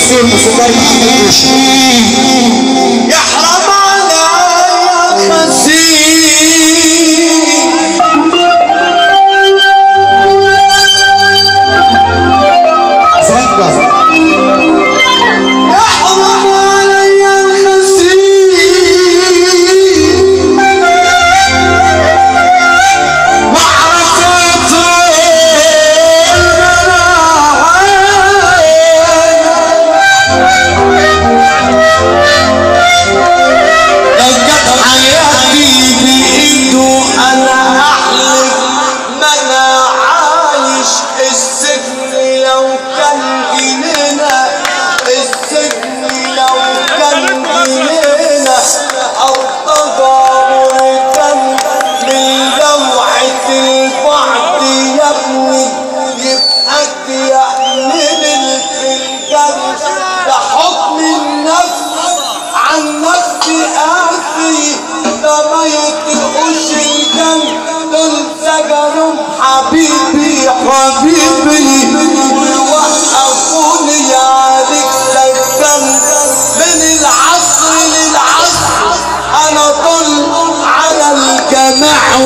الدستور موسيقار محمد بوشي. يحرم عليا خسيس زنقر يحرم عليا الخسيس وعرفته لو جت حياتي بإيده أنا أحلف ما أنا عايش السجن لو كان جنينة السجن لو كان جنينة أو تجارب كان من لوعة البعد يا ابني يبقى يعمل الفنجان ده حكم النفس عن نفسي قاسي ده ما يطيقوش الجنب دول سجنهم حبيبي حبيبي ووقفوني عليك سجن من العصر للعصر انا طل على الجماع